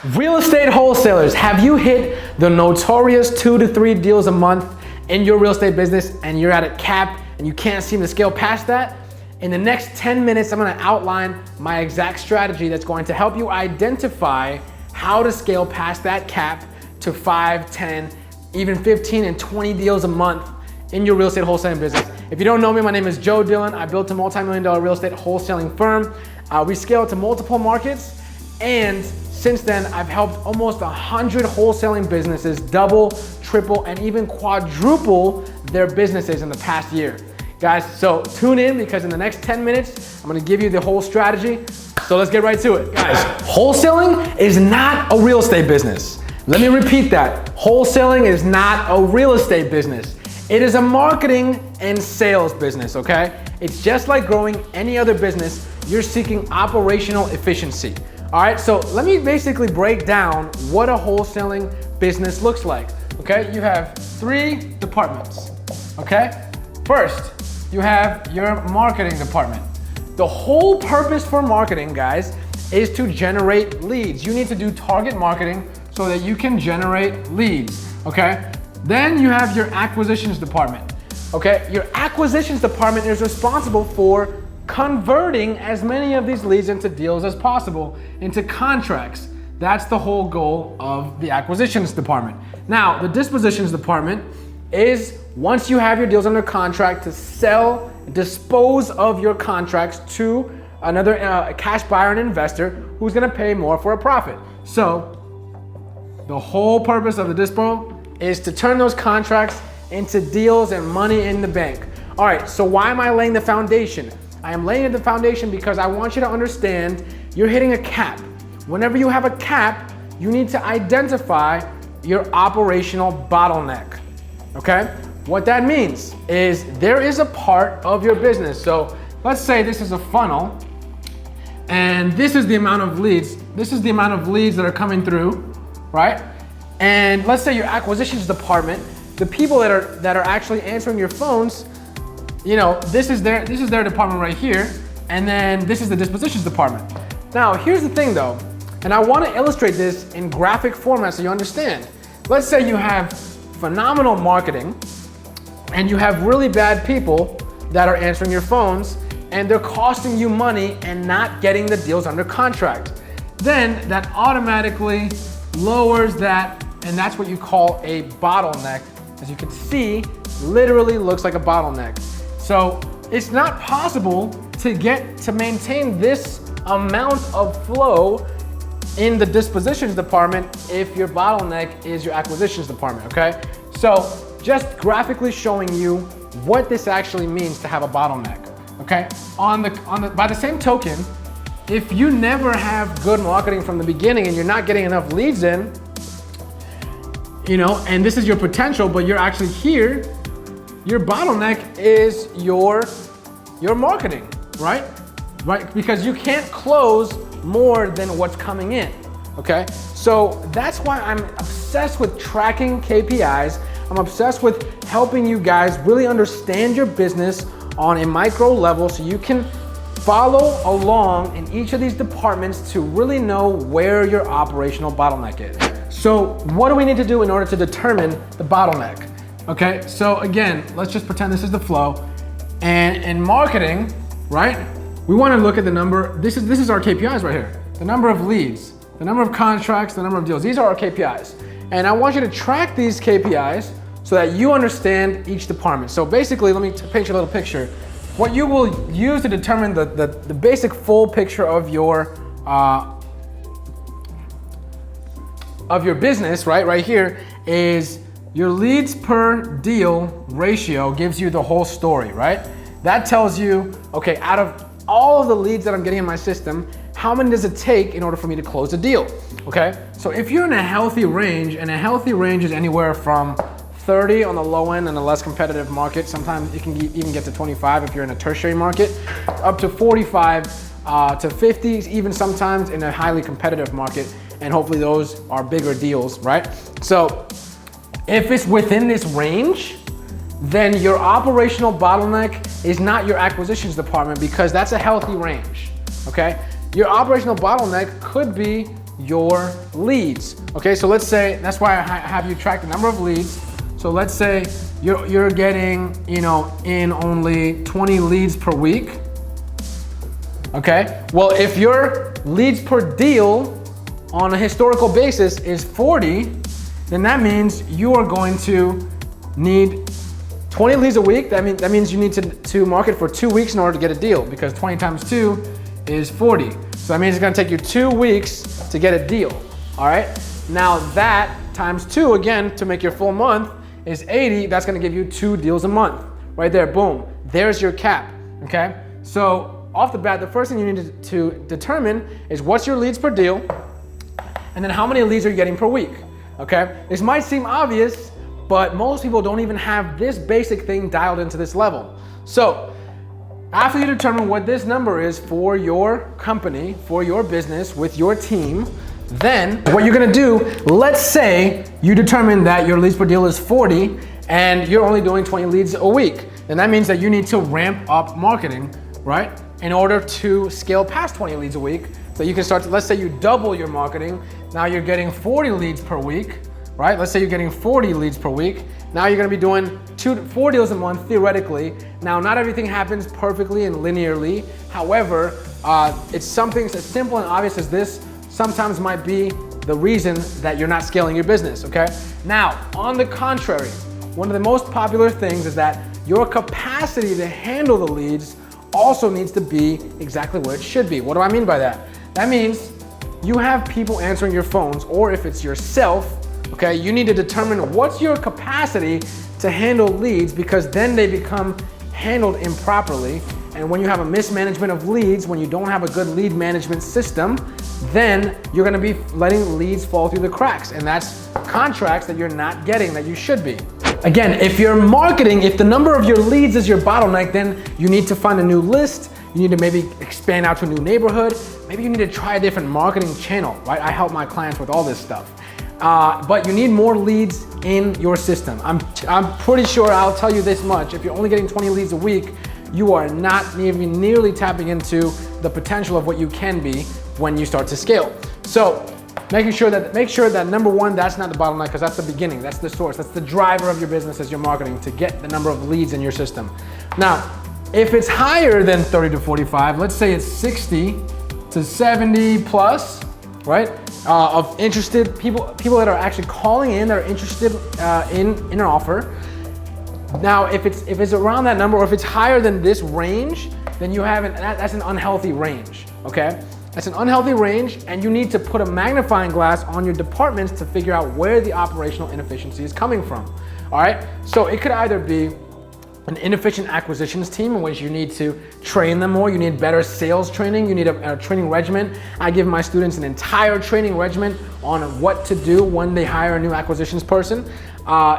Real estate wholesalers, have you hit the notorious 2 to 3 deals a month in your real estate business and you're at a cap and you can't seem to scale past that? In the next 10 minutes, I'm gonna outline my exact strategy that's going to help you identify how to scale past that cap to 5, 10, even 15 and 20 deals a month in your real estate wholesaling business. If you don't know me, my name is Joe Dillon. I built a multi-million-dollar real estate wholesaling firm. We scaled to multiple markets, and since then, I've helped almost 100 wholesaling businesses double, triple, and even quadruple their businesses in the past year. Guys, so tune in because in the next 10 minutes, I'm gonna give you the whole strategy. So let's get right to it. Guys, wholesaling is not a real estate business. Let me repeat that. Wholesaling is not a real estate business. It is a marketing and sales business, okay? It's just like growing any other business. You're seeking operational efficiency. All right, so let me basically break down what a wholesaling business looks like, okay? You have 3 departments, okay? First, you have your marketing department. The whole purpose for marketing, guys, is to generate leads. You need to do target marketing so that you can generate leads, okay? Then you have your acquisitions department, okay? Your acquisitions department is responsible for converting as many of these leads into deals as possible, into contracts. That's the whole goal of the acquisitions department. Now, the dispositions department is once you have your deals under contract to sell, dispose of your contracts to another cash buyer and investor who's gonna pay more for a profit. So, the whole purpose of the dispo is to turn those contracts into deals and money in the bank. All right, so why am I laying the foundation? I am laying the foundation because I want you to understand you're hitting a cap. Whenever you have a cap, you need to identify your operational bottleneck, okay? What that means is there is a part of your business. So let's say this is a funnel and this is the amount of leads. This is the amount of leads that are coming through, right? And let's say your acquisitions department, the people that are actually answering your phones, you know, this is their department right here, and then this is the dispositions department. Now, here's the thing though, and I want to illustrate this in graphic format so you understand. Let's say you have phenomenal marketing, and you have really bad people that are answering your phones, and they're costing you money and not getting the deals under contract. Then that automatically lowers that, and that's what you call a bottleneck. As you can see, literally looks like a bottleneck. So it's not possible to maintain this amount of flow in the dispositions department if your bottleneck is your acquisitions department, okay? So just graphically showing you what this actually means to have a bottleneck, okay? By the same token, if you never have good marketing from the beginning and you're not getting enough leads in, you know, and this is your potential, but you're actually here, your bottleneck is your marketing, right? Right? Because you can't close more than what's coming in, okay? So that's why I'm obsessed with tracking KPIs. I'm obsessed with helping you guys really understand your business on a micro level so you can follow along in each of these departments to really know where your operational bottleneck is. So what do we need to do in order to determine the bottleneck? Okay, so again, let's just pretend this is the flow. And in marketing, right, we want to look at the number, this is our KPIs right here. The number of leads, the number of contracts, the number of deals. These are our KPIs. And I want you to track these KPIs so that you understand each department. So basically, let me paint you a little picture. What you will use to determine the basic full picture of your business, right here, is your leads per deal ratio gives you the whole story, right? That tells you, okay, out of all of the leads that I'm getting in my system, how many does it take in order for me to close a deal, okay? So if you're in a healthy range, and a healthy range is anywhere from 30 on the low end in a less competitive market, sometimes it can even get to 25 if you're in a tertiary market, up to 45 to 50, even sometimes in a highly competitive market, and hopefully those are bigger deals, right? So if it's within this range, then your operational bottleneck is not your acquisitions department because that's a healthy range, okay? Your operational bottleneck could be your leads. Okay, so let's say, that's why I have you track the number of leads. So let's say you're getting, in only 20 leads per week. Okay, well, if your leads per deal on a historical basis is 40, then that means you are going to need 20 leads a week. That means you need to market for 2 weeks in order to get a deal, because 20 times 2 is 40. So that means it's gonna take you 2 weeks to get a deal, all right? Now that times 2, again, to make your full month is 80. That's gonna give you 2 deals a month. Right there, boom. There's your cap, okay? So off the bat, the first thing you need to determine is what's your leads per deal, and then how many leads are you getting per week, okay? This might seem obvious, but most people don't even have this basic thing dialed into this level. So after you determine what this number is for your company, for your business, with your team, then what you're gonna do, let's say you determine that your leads per deal is 40 and you're only doing 20 leads a week. Then that means that you need to ramp up marketing, right? In order to scale past 20 leads a week. So you can start to, let's say you double your marketing. Now you're getting 40 leads per week, right? Let's say you're getting 40 leads per week. Now you're gonna be doing 2 to 4 deals a month, theoretically. Now, not everything happens perfectly and linearly. However, it's something as simple and obvious as this sometimes might be the reason that you're not scaling your business, okay? Now, on the contrary, one of the most popular things is that your capacity to handle the leads also needs to be exactly where it should be. What do I mean by that? That means you have people answering your phones, or if it's yourself, okay, you need to determine what's your capacity to handle leads, because then they become handled improperly. And when you have a mismanagement of leads, when you don't have a good lead management system, then you're gonna be letting leads fall through the cracks. And that's contracts that you're not getting that you should be. Again, if you're marketing, if the number of your leads is your bottleneck, then you need to find a new list. You need to maybe expand out to a new neighborhood. Maybe you need to try a different marketing channel, right? I help my clients with all this stuff. But you need more leads in your system. I'm pretty sure I'll tell you this much. If you're only getting 20 leads a week, you are not even nearly tapping into the potential of what you can be when you start to scale. So make sure that number one, that's not the bottleneck, because that's the beginning, that's the source, that's the driver of your business as your marketing, to get the number of leads in your system. Now, if it's higher than 30 to 45, let's say it's 60 to 70 plus, right? Of interested people that are actually calling in, that are interested in an offer. Now, if it's around that number, or if it's higher than this range, then that's an unhealthy range, okay? That's an unhealthy range, and you need to put a magnifying glass on your departments to figure out where the operational inefficiency is coming from, all right? So it could either be an inefficient acquisitions team, in which you need to train them more, you need better sales training, you need a training regimen. I give my students an entire training regimen on what to do when they hire a new acquisitions person.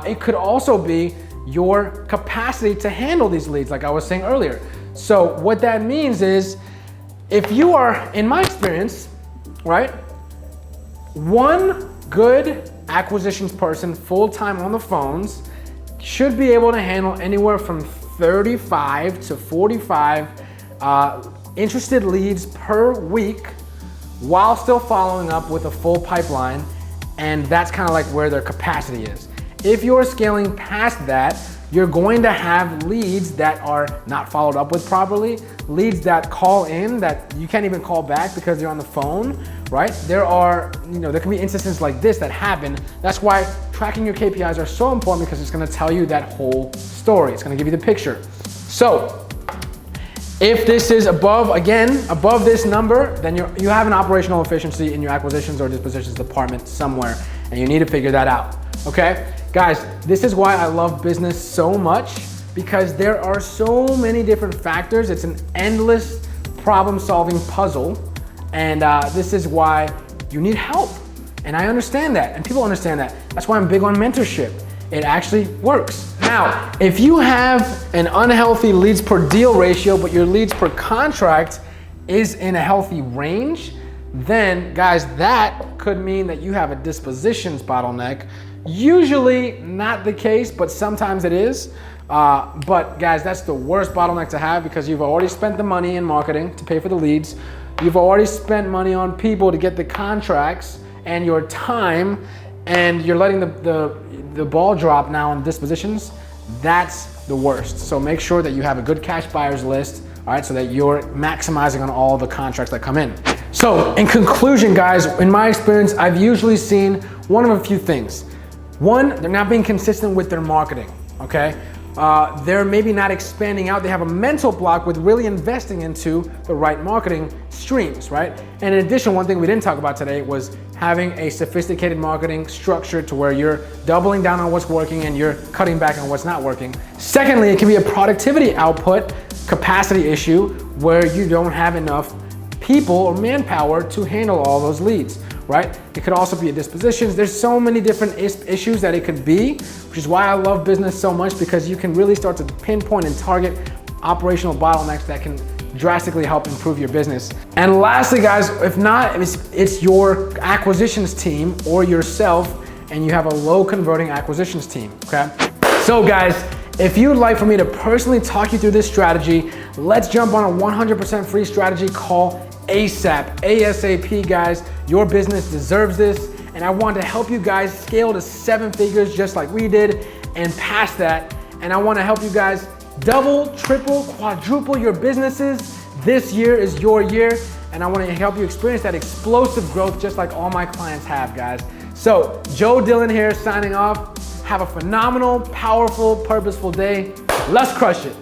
It could also be your capacity to handle these leads, like I was saying earlier. So what that means is, if you are, in my experience, right, one good acquisitions person full-time on the phones should be able to handle anywhere from 35 to 45 interested leads per week, while still following up with a full pipeline. And that's kind of like where their capacity is. If you're scaling past that, you're going to have leads that are not followed up with properly, leads that call in that you can't even call back because they're on the phone, right? There can be instances like this that happen. That's why tracking your KPIs are so important, because it's gonna tell you that whole story. It's gonna give you the picture. So if this is above this number, then you have an operational efficiency in your acquisitions or dispositions department somewhere, and you need to figure that out, okay? Guys, this is why I love business so much, because there are so many different factors. It's an endless problem-solving puzzle, and this is why you need help. And I understand that, and people understand that. That's why I'm big on mentorship. It actually works. Now, if you have an unhealthy leads per deal ratio, but your leads per contract is in a healthy range, then guys, that could mean that you have a dispositions bottleneck. Usually not the case, but sometimes it is. But guys, that's the worst bottleneck to have, because you've already spent the money in marketing to pay for the leads. you've already spent money on people to get the contracts and your time, and you're letting the ball drop now on dispositions, that's the worst. So make sure that you have a good cash buyers list, all right, so that you're maximizing on all the contracts that come in. So in conclusion, guys, in my experience, I've usually seen one of a few things. One, they're not being consistent with their marketing, okay? They're maybe not expanding out. They have a mental block with really investing into the right marketing streams, right? And in addition, one thing we didn't talk about today was having a sophisticated marketing structure to where you're doubling down on what's working and you're cutting back on what's not working. Secondly, it can be a productivity output capacity issue where you don't have enough people or manpower to handle all those leads, right? It could also be a dispositions. There's so many different issues that it could be, which is why I love business so much, because you can really start to pinpoint and target operational bottlenecks that can drastically help improve your business. And lastly, guys, if not, it's your acquisitions team or yourself, and you have a low converting acquisitions team, okay? So guys, if you'd like for me to personally talk you through this strategy, let's jump on a 100% free strategy call ASAP, ASAP, guys. Your business deserves this, and I want to help you guys scale to 7 figures just like we did and past that. And I want to help you guys double, triple, quadruple your businesses. This year is your year, and I want to help you experience that explosive growth just like all my clients have, guys. So Joe Dillon here signing off. Have a phenomenal, powerful, purposeful day. Let's crush it.